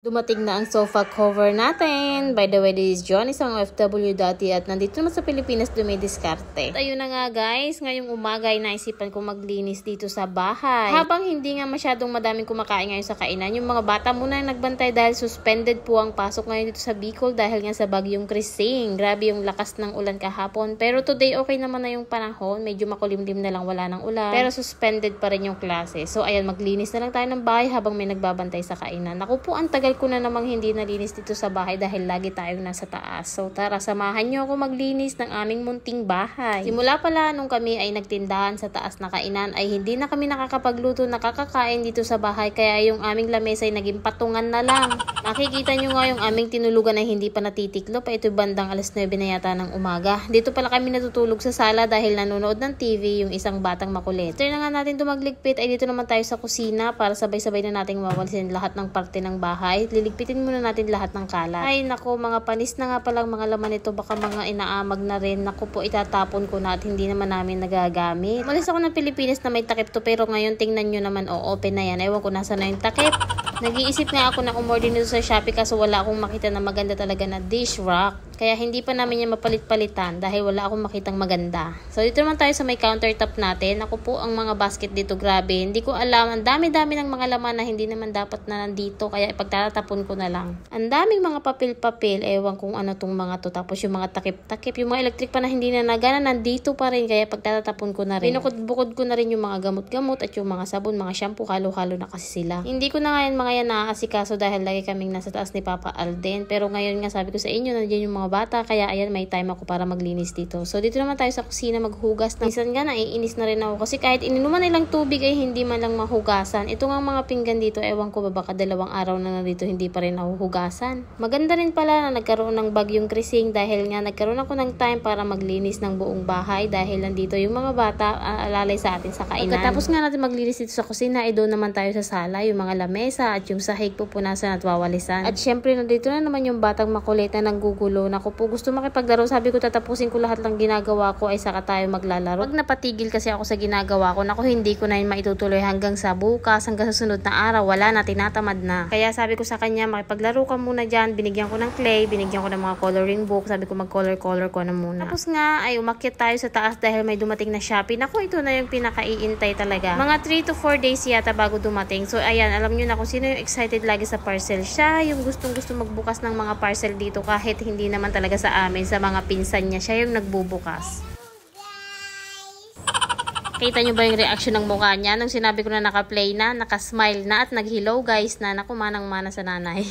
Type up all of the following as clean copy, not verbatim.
Dumating na ang sofa cover natin. By the way, this is John, isang OFW dati at nandito na sa Pilipinas dumidiskarte. At ayun na nga guys, ngayong umaga ay naisipan ko maglinis dito sa bahay. Habang hindi nga masyadong madaming kumakain ngayon sa kainan, yung mga bata muna nagbantay dahil suspended po ang pasok ngayon dito sa Bicol dahil nga sa bagyong Krising. Grabe yung lakas ng ulan kahapon. Pero today okay naman na yung panahon. Medyo makulimlim na lang, wala ng ulan. Pero suspended pa rin yung klase. So ayan, maglinis na lang tayo ng bahay habang may nagbabantay sa kainan. Naku po, ang tagal ko na namang hindi nalinis dito sa bahay dahil lagi tayong nasa taas. So tara, samahan nyo ako maglinis ng aming munting bahay. Simula pala nung kami ay nagtindahan sa taas na kainan ay hindi na kami nakakapagluto, nakakakain dito sa bahay, kaya yung aming lamesa ay naging patungan na lang. Makikita nyo nga yung aming tinulugan ay hindi pa natitiklo pa, ito bandang alas 9 na yata ng umaga. Dito pala kami natutulog sa sala dahil nanonood ng TV yung isang batang makulit. After na nga natin tumagligpit ay dito naman tayo sa kusina para sabay-sabay na nating mawalisin lahat ng parte ng bahay. Liligpitin muna natin lahat ng kalat. Ay nako, mga panis na nga palang mga laman ito, baka mga inaamag na rin. Naku po, itatapon ko na at hindi naman namin nagagamit. Malis ako ng Pilipinas na may takip to, pero ngayon tingnan nyo naman, open na yan. Ewan ko nasa na yung takip. Nag-iisip nga ako na umorder nito sa Shopee kaso wala akong makita na maganda talaga na dish rack. Kaya hindi pa namin yan mapalit-palitan dahil wala akong makitang maganda. So dito naman tayo sa may countertop natin. Ako po, ang mga basket dito, grabe. Hindi ko alam. Ang dami-dami ng mga laman na hindi naman dapat na nandito. Kaya ipagtatapon ko na lang. Ang daming mga papel-papel. Ewan kung ano tong mga to. Tapos yung mga takip-takip. Yung mga electric pa na hindi na nagana, nandito pa rin. Kaya pagtatapon ko na rin. Binukod-bukod ko na rin yung mga gamot-gamot at yung mga sabon, mga shampoo. Halo-halo na kasi sila. Hindi ko na ngayon mga yan nakakasikaso dahil lagi kaming nasa taas ni Papa Alden. Pero ngayon nga sabi ko sa inyo, nandiyan yung mga bata, kaya ayan, may time ako para maglinis dito. So dito naman tayo sa kusina maghugas. Minsan nga naiinis na rin ako kasi kahit ininuman nilang tubig ay hindi man lang mahugasan. Ito nga mga pinggan dito, ewan ko ba baka 2 araw na dito hindi pa rin nahuhugasan. Maganda rin pala na nagkaroon ng bagyong Krising dahil nga nagkaroon ako ng time para maglinis ng buong bahay dahil nandito yung mga bata alalay sa atin sa kainan. Pagkatapos nga natin maglinis dito sa kusina, ay doon naman tayo sa sala, yung mga lamesa at yung sahig pupunasan at wawalisan. At syempre nandito na naman yung batang makulit na nanggugulo. Naku po, gusto makipaglaro. Sabi ko tatapusin ko lahat ng ginagawa ko ay saka tayo maglalaro. Pag napatigil kasi ako sa ginagawa ko, naku, hindi ko na yun maitutuloy hanggang sa bukas, hanggang sa sunod na araw. Wala na, tinatamad na. Kaya sabi ko sa kanya, makipaglaro ka muna dyan. Binigyan ko ng clay, binigyan ko ng mga coloring book. Sabi ko mag-color ko na muna. Tapos nga ay umakyat tayo sa taas dahil may dumating na Shopee. Naku, ito na yung pinakaiintay talaga. Mga 3 to 4 days yata bago dumating. So ayan, alam nyo na kung sino yung excited lagi sa parcel. Siya yung gustong-gusto magbukas ng mga parcel dito kahit hindi naman talaga sa amin, sa mga pinsan niya. Siya yung nagbubukas. Kita nyo ba yung reaction ng mukha niya nung sinabi ko na naka-play na, naka-smile na at nag-hello guys na naku, manang-mana sa nanay.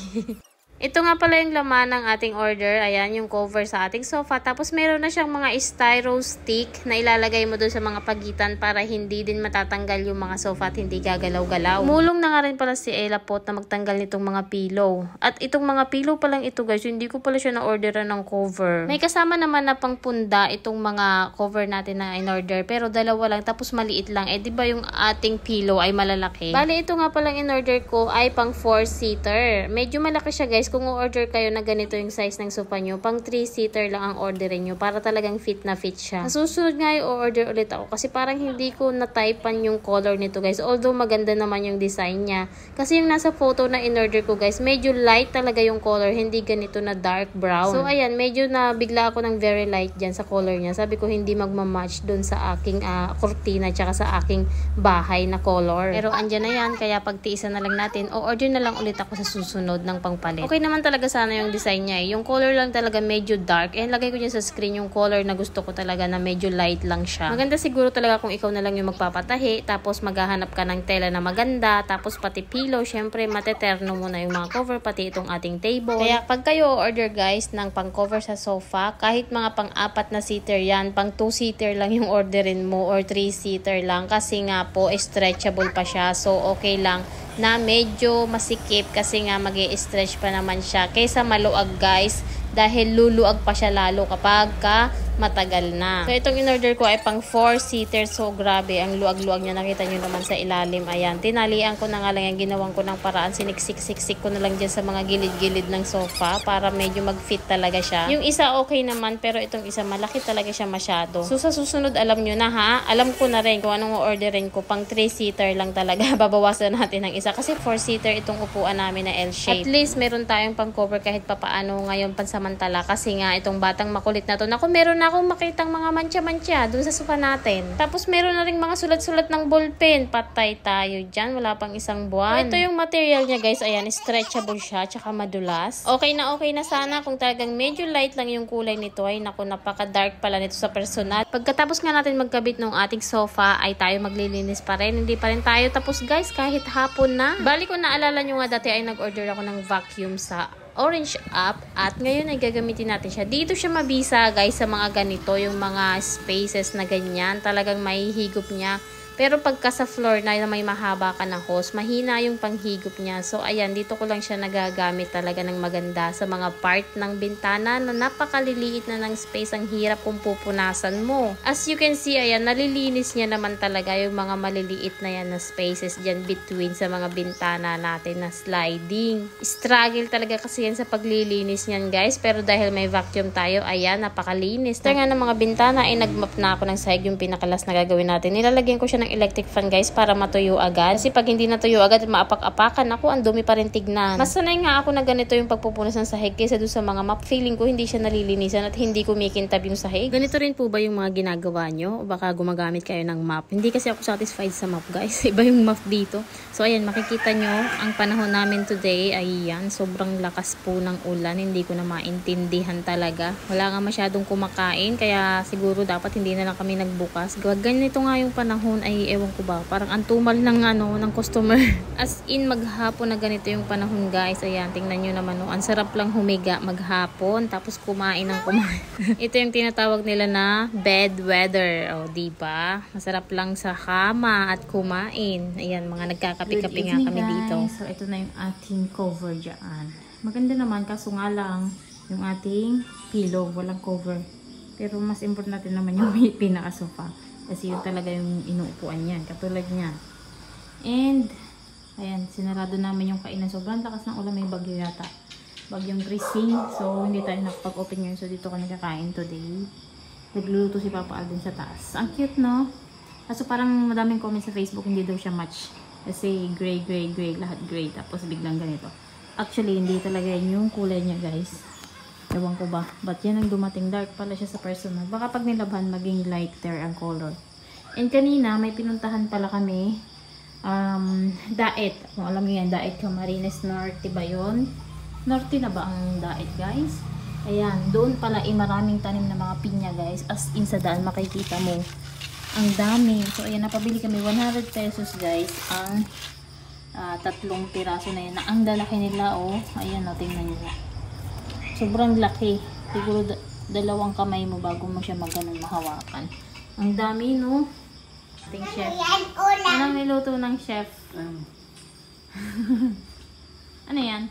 Ito nga pala yung laman ng ating order. Ayan, yung cover sa ating sofa. Tapos meron na siyang mga styro stick na ilalagay mo doon sa mga pagitan para hindi din matatanggal yung mga sofa at hindi gagalaw-galaw. Mulong na nga rin pala si Ella Pot na magtanggal nitong mga pillow. At itong mga pillow pa lang ito guys, hindi ko pala siya na-orderan ng cover. May kasama naman na pangpunda itong mga cover natin na in-order. Pero dalawa lang, tapos maliit lang. Eh, di ba yung ating pillow ay malalaki? Bali, ito nga palang in-order ko ay pang 4-seater. Medyo malaki siya guys. Kung order kayo na ganito yung size ng sofa nyo, pang 3-seater lang ang orderin nyo para talagang fit na fit siya. Susunod nga yung order ulit ako kasi parang hindi ko na-typean yung color nito guys. Although maganda naman yung design niya. Kasi yung nasa photo na in-order ko guys, medyo light talaga yung color, hindi ganito na dark brown. So ayan, medyo na bigla ako ng very light dyan sa color niya. Sabi ko hindi magmamatch dun sa aking kurtina tsaka sa aking bahay na color. Pero andyan na yan, kaya pagtiisan na lang natin o order na lang ulit ako sa susunod ng pangpalit. Okay naman talaga sana yung design niya eh. Yung color lang talaga medyo dark. Eh, lagay ko dyan sa screen yung color na gusto ko talaga na medyo light lang siya. Maganda siguro talaga kung ikaw na lang yung magpapatahi. Tapos maghahanap ka ng tela na maganda. Tapos pati pillow. Syempre, mateterno mo na yung mga cover. Pati itong ating table. Kaya pag kayo order guys ng pang cover sa sofa, kahit mga pang 4 na seater yan, pang 2-seater lang yung orderin mo or 3-seater lang. Kasi nga po, stretchable pa siya. So, okay lang na medyo masikip kasi nga mag-i-stretch pa naman siya kaysa maluag guys, dahil luluag pa siya lalo kapag matagal na. So, itong in-order ko ay pang 4-seater. So, grabe. Ang luag-luag niya. Nakita nyo naman sa ilalim. Ayan. Tinalian ko na nga lang yan. Ginawang ko ng paraan. Siniksik-siksik ko na lang dyan sa mga gilid-gilid ng sofa para medyo mag-fit talaga siya. Yung isa okay naman, pero itong isa malaki talaga siya masyado. So, sa susunod, alam nyo na ha. Alam ko na rin kung anong orderin ko. Pang 3-seater lang talaga. Babawasan natin ng isa. Kasi 4-seater itong upuan namin na L-shape. At least, meron tayong pang-cover kahit papaano ngayon pansamantala. Kasi nga, itong batang makulit na to. Naku, meron na akong makitang mga mancha-mancha dun sa sofa natin. Tapos meron na rin mga sulat-sulat ng ballpen. Patay tayo dyan. Wala pang isang buwan. Ito yung material niya guys. Ayan, stretchable siya. Tsaka madulas. Okay na sana kung talagang medyo light lang yung kulay nito. Ay naku, napaka-dark pala nito sa personal. Pagkatapos nga natin magkabit ng ating sofa ay tayo maglilinis pa rin. Hindi pa rin tayo tapos guys kahit hapon na. Bali ko naalala nyo nga dati ay nag-order ako ng vacuum sa Orange app at ngayon ay gagamitin natin siya. Dito siya mabisa guys sa mga ganito, yung mga spaces na ganyan. Talagang mahihigop niya. Pero pagka sa floor na may mahaba ka na hose, mahina yung panghigop niya. So ayan, dito ko lang siya nagagamit talaga ng maganda sa mga part ng bintana na napakaliliit na ng space. Ang hirap kung pupunasan mo. As you can see, ayan, nalilinis niya naman talaga yung mga maliliit na yan na spaces dyan between sa mga bintana natin na sliding. Struggle talaga kasi yan sa paglilinis niyan guys. Pero dahil may vacuum tayo, ayan, napakalinis. Kaya nga ng mga bintana ay nagmap na ako ng sahig yung pinakalas na gagawin natin. Nilalagyan ko siya ng electric fan guys para matuyo agad. Kasi pag hindi natuyo agad, maapak-apakan ako, ang dumi pa rin tignan. Mas sanay nga ako na ganito yung pagpupunas ng sahig kaysa doon sa mga map. Feeling ko hindi siya nalilinisan at hindi kumikintab yung sahig. Ganito rin po ba yung mga ginagawa nyo? O baka gumagamit kayo ng map? Hindi kasi ako satisfied sa map guys. Iba yung map dito. So ayan, makikita nyo ang panahon namin today ay yan. Sobrang lakas po ng ulan. Hindi ko na maintindihan talaga. Wala nga masyadong kumakain. Kaya siguro dapat hindi na lang kami nagbukas. Ganito nga yung panahon ay ewan ko ba, parang antumal ng ng customer. As in maghapon na ganito yung panahon guys. Ayan, tingnan nyo naman ang sarap lang humiga maghapon tapos kumain ng kumain. Ito yung tinatawag nila na bed weather. O diba? Masarap lang sa kama at kumain. Ayan, mga nagkakapi-kapi nga kami dito. So ito na yung ating cover dyan. Maganda naman kaso nga lang yung ating pillow walang cover. Pero mas importante naman yung pinaka-sofa. Kasi yun talaga yung inuupuan niyan. Katulad niyan. And, ayan, sinarado namin yung kainan. Sobrang lakas ng ulan. May bagyo yata. Bagyong Chrising. So, hindi tayo nakapag-open ngayon. So, dito ka nagkakain today. Nagluluto si Papa Alden sa taas. Ang cute, no? Kaso parang madaming comments sa Facebook. Hindi daw siya match. Kasi gray. Lahat gray. Tapos biglang ganito. Actually, hindi talaga yun yung kulay niya, guys. Ewan ko ba. But yan ang dumating. Dark pala siya sa personal. Baka pag nilabhan, maging lighter ang color. And kanina, may pinuntahan pala kami. Daet. Kung alam niyo yan, Daet Camarines Norte ba yun? Norte na ba ang Daet, guys? Ayan. Doon pala maraming tanim na mga pinya, guys. As in sa daan, makikita mo. Ang dami. So, ayan. Napabili kami 100 pesos, guys. Ang 3 piraso na yan. Ang lalaki nila, oh. Ayan, oh. Tingnan nyo. Sobrang laki. Siguro dalawang kamay mo bago mo siya maganon mahawakan. Ang dami, no? Ating chef. Anong niluto ng chef? Ano yan?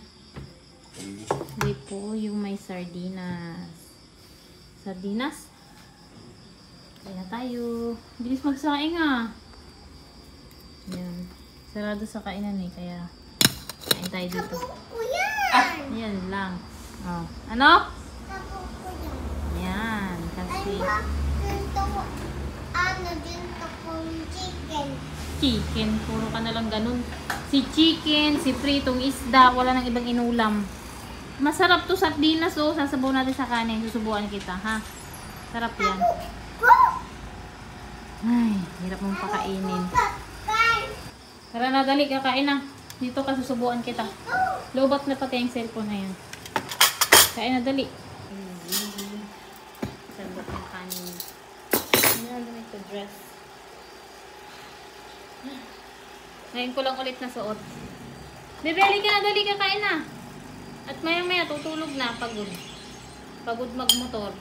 Hindi po, yung may sardinas. Sardinas? Kaya na tayo. Bilis magsaing ah. Yan. Sarado sa kainan eh, kaya kain tayo dito. Yan lang. Oh. Ano? Yan. Kasi chicken. Puro ka na lang ganun. Si chicken, si pritong isda, wala nang ibang inulam. Masarap to sardinas oh. Sasabaw natin sa kanin. Susubuan kita ha. Sarap yan. Ay, hirap mong pakainin. Tara na, dali. Kakain na. Dito ka, susubuan kita. Lobat na pati yung cellphone na yan. Kain na, dali. Sandok yung kanin. Hindi na damit to dress. Ngayon ko lang ulit na suot. Bebe, ka na, dali. Kakain na. At maya-maya, tutulog na. Pagod. Pagod magmotor.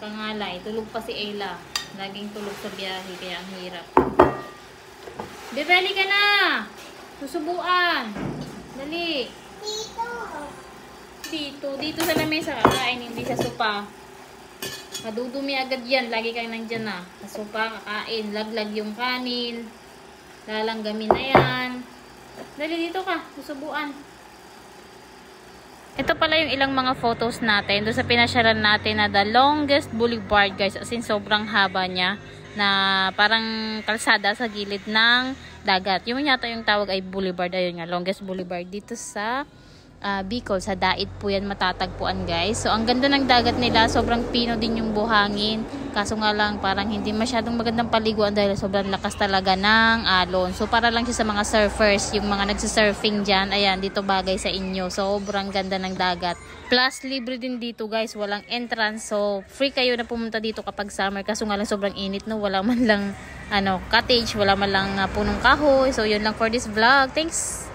Kangalay. Tulog pa si Ayla. Laging tulog sa biyahe, kaya ang hirap. Bebe, ka na. Susubuan. Dali. Dito sa lamesa kakain, hindi sa sopa. Madudumi agad yan. Lagi kang nandyan na. Sa sopa, kakain. Laglag yung kanin. Lalanggamin na yan. Dali dito ka. Susubuan. Ito pala yung ilang mga photos natin. Doon sa pinasyaran natin na the longest boulevard guys. As in sobrang haba niya. Na parang kalsada sa gilid ng dagat. Yung yata yung tawag ay boulevard. Ayun nga. Longest boulevard dito sa Bicol, sa Dait po yan matatagpuan guys. So ang ganda ng dagat nila, sobrang pino din yung buhangin, kaso nga lang parang hindi masyadong magandang paliguan dahil sobrang lakas talaga ng alon. So para lang siya sa mga surfers, yung mga nagsisurfing dyan, ayan, dito bagay sa inyo. Sobrang ganda ng dagat, plus libre din dito guys, walang entrance, so free kayo na pumunta dito kapag summer. Kaso nga lang sobrang init, no, wala man lang cottage, wala man lang punong kahoy. So yun lang for this vlog, thanks.